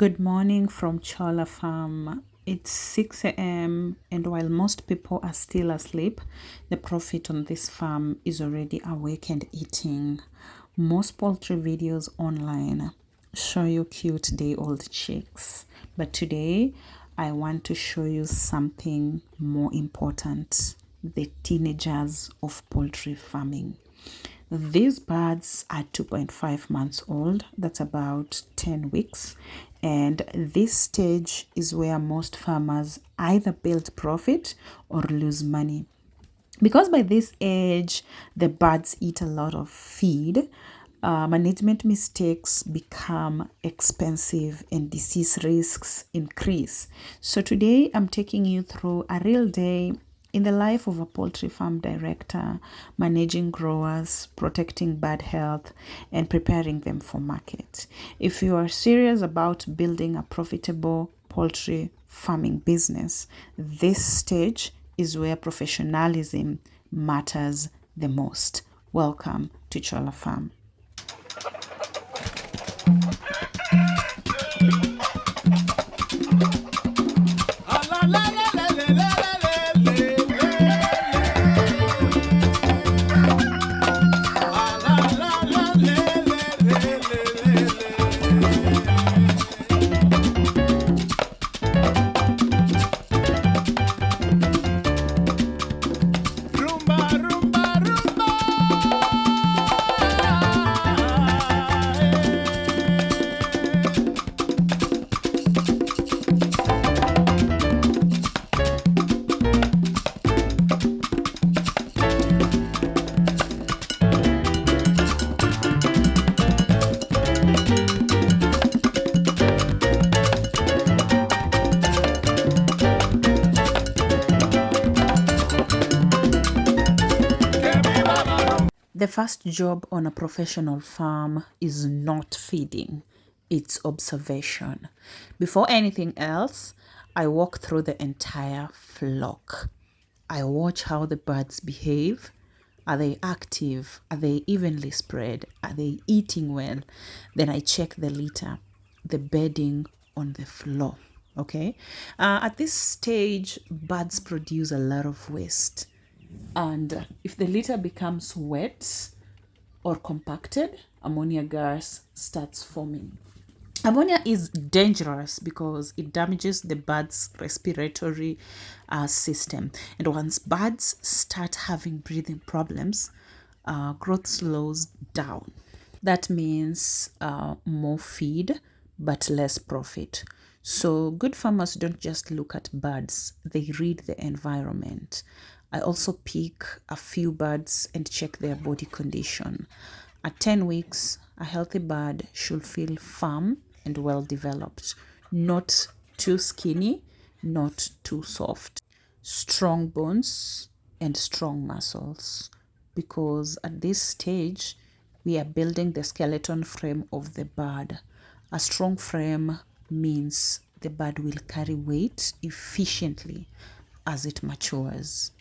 Good morning from Cholla Farm. It's 6 a.m. and while most people are still asleep, the prophet on this farm is already awake and eating. Most poultry videos online show you cute day-old chicks, but today I want to show you something more important: the teenagers of poultry farming. These birds are 2.5 months old, that's about 10 weeks, and this stage is where most farmers either build profit or lose money. Because by this age, the birds eat a lot of feed, management mistakes become expensive and disease risks increase. So today I'm taking you through a real day in the life of a poultry farm director, managing growers, protecting bird health, and preparing them for market. If you are serious about building a profitable poultry farming business, this stage is where professionalism matters the most. Welcome to Cholla Farm. The first job on a professional farm is not feeding, it's observation. Before anything else, I walk through the entire flock. I watch how the birds behave. Are they active? Are they evenly spread? Are they eating well? Then I check the litter, the bedding on the floor. Okay. At this stage, birds produce a lot of waste. And if the litter becomes wet or compacted, ammonia gas starts forming. Ammonia is dangerous because it damages the bird's respiratory system. And once birds start having breathing problems, growth slows down. That means more feed, but less profit. So good farmers don't just look at birds, they read the environment. I also pick a few birds and check their body condition. At 10 weeks, a healthy bird should feel firm and well developed, not too skinny, not too soft. Strong bones and strong muscles, because at this stage, we are building the skeleton frame of the bird. A strong frame means the bird will carry weight efficiently as it matures.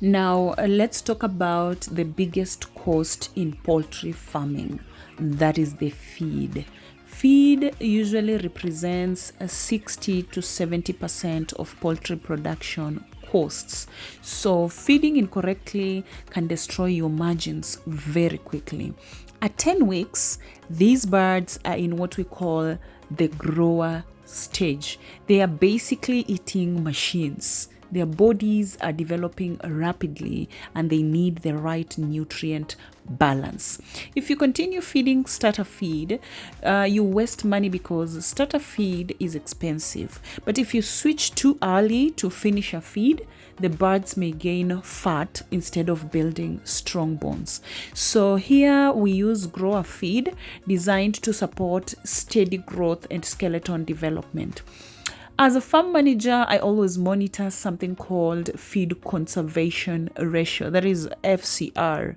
Now, let's talk about the biggest cost in poultry farming. That is the feed. Feed usually represents 60 to 70% of poultry production costs. So feeding incorrectly can destroy your margins very quickly. At 10 weeks, these birds are in what we call the grower stage. They are basically eating machines. Their bodies are developing rapidly and they need the right nutrient balance. If you continue feeding starter feed, you waste money because starter feed is expensive. But if you switch too early to finisher feed, the birds may gain fat instead of building strong bones. So here we use grower feed designed to support steady growth and skeleton development. As a farm manager, I always monitor something called feed conservation ratio, that is FCR.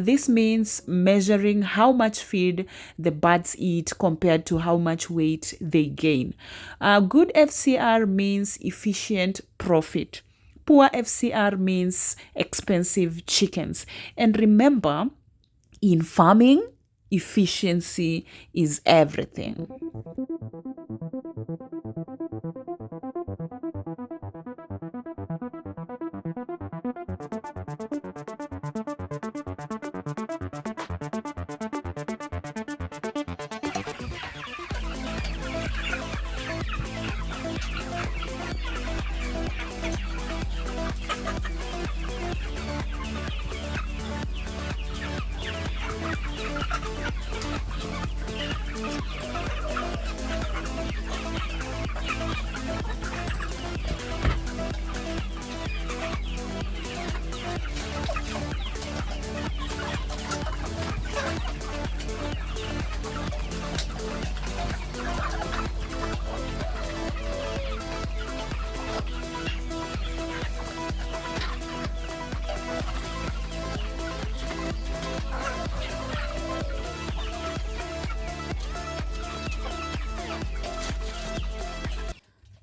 This means measuring how much feed the birds eat compared to how much weight they gain. Good FCR means efficient profit. Poor FCR means expensive chickens. And remember, in farming, efficiency is everything.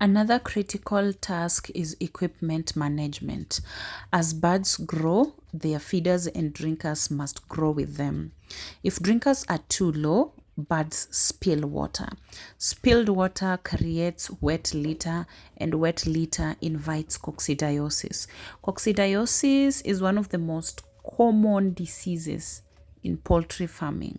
Another critical task is equipment management. As birds grow, their feeders and drinkers must grow with them. If drinkers are too low, birds spill water. Spilled water creates wet litter, and wet litter invites coccidiosis. Coccidiosis is one of the most common diseases in poultry farming.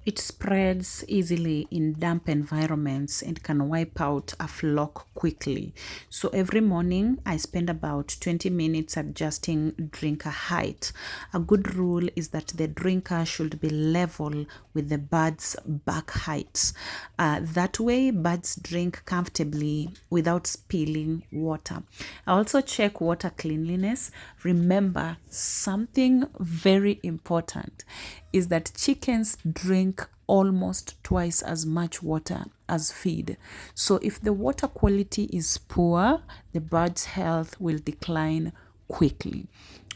It spreads easily in damp environments and can wipe out a flock quickly. So every morning, I spend about 20 minutes adjusting drinker height. A good rule is that the drinker should be level with the bird's back height. That way, birds drink comfortably without spilling water. I also check water cleanliness. Remember, something very important is that chickens drink almost twice as much water as feed. So if the water quality is poor, the bird's health will decline quickly.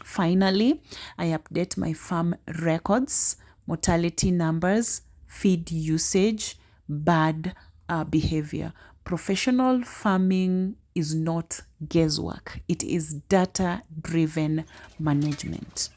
Finally, I update my farm records, mortality numbers, feed usage, bird behavior. Professional farming is not guesswork. It is data-driven management.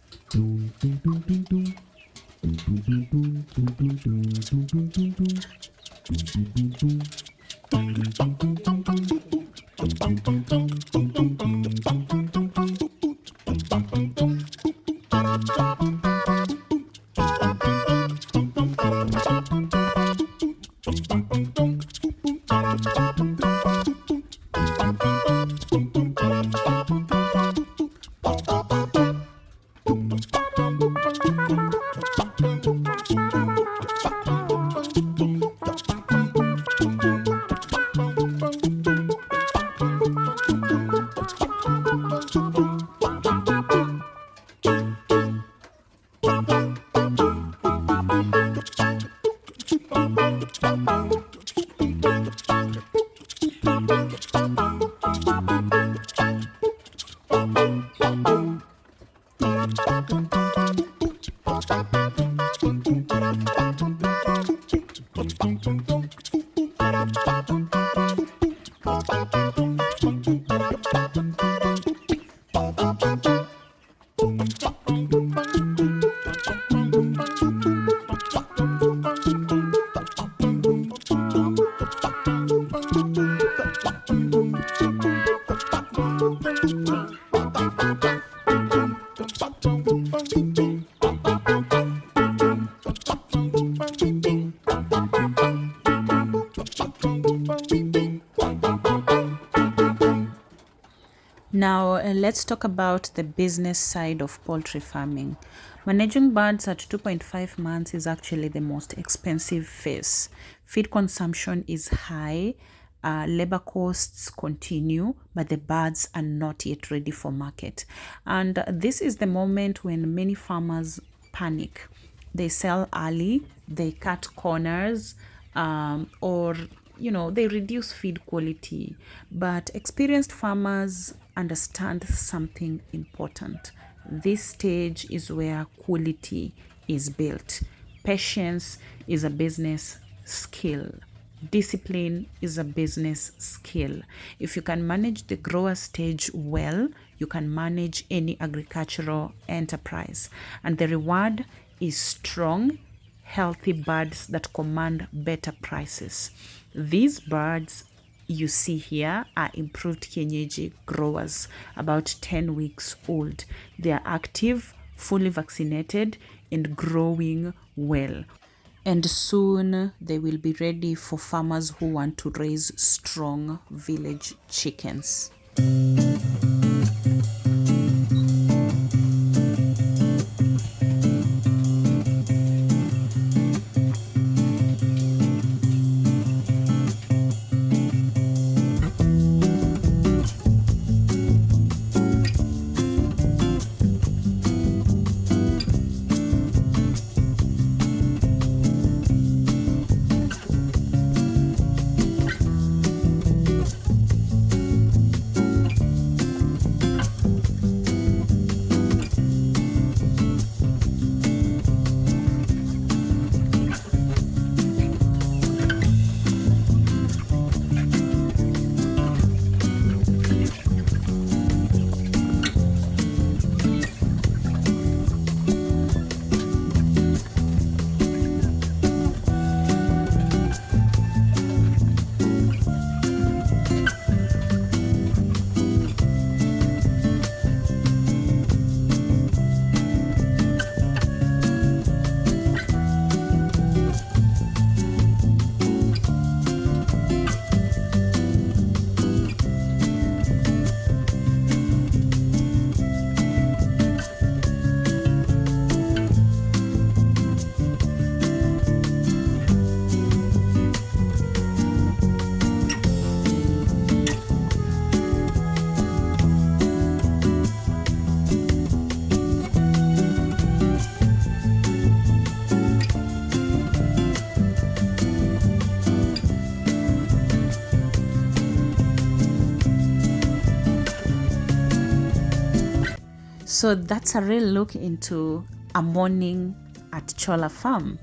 let's talk about the business side of poultry farming. Managing birds at 2.5 months is actually the most expensive phase. Feed consumption is high, labor costs continue, but the birds are not yet ready for market. And this is the moment when many farmers panic. They sell early, they cut corners, or they reduce feed quality. But experienced farmers understand something important. This stage is where quality is built. Patience is a business skill. Discipline is a business skill. If you can manage the grower stage well, you can manage any agricultural enterprise. And the reward is strong, healthy birds that command better prices. These birds you see here are improved kienyeji growers, about 10 weeks old. They are active, fully vaccinated, and growing well. And soon they will be ready for farmers who want to raise strong village chickens. So that's a real look into a morning at Cholla Farm.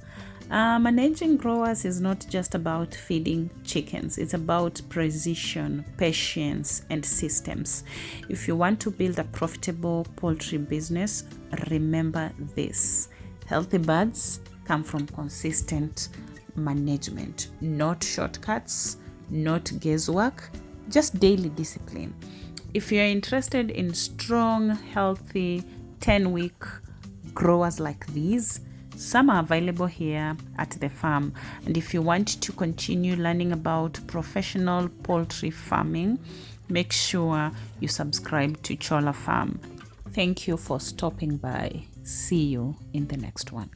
Managing growers is not just about feeding chickens. It's about precision, patience, and systems. If you want to build a profitable poultry business, remember this. Healthy birds come from consistent management, not shortcuts, not guesswork, just daily discipline. If you're interested in strong, healthy 10-week growers like these, some are available here at the farm. And if you want to continue learning about professional poultry farming, make sure you subscribe to Cholla Farm. Thank you for stopping by. See you in the next one.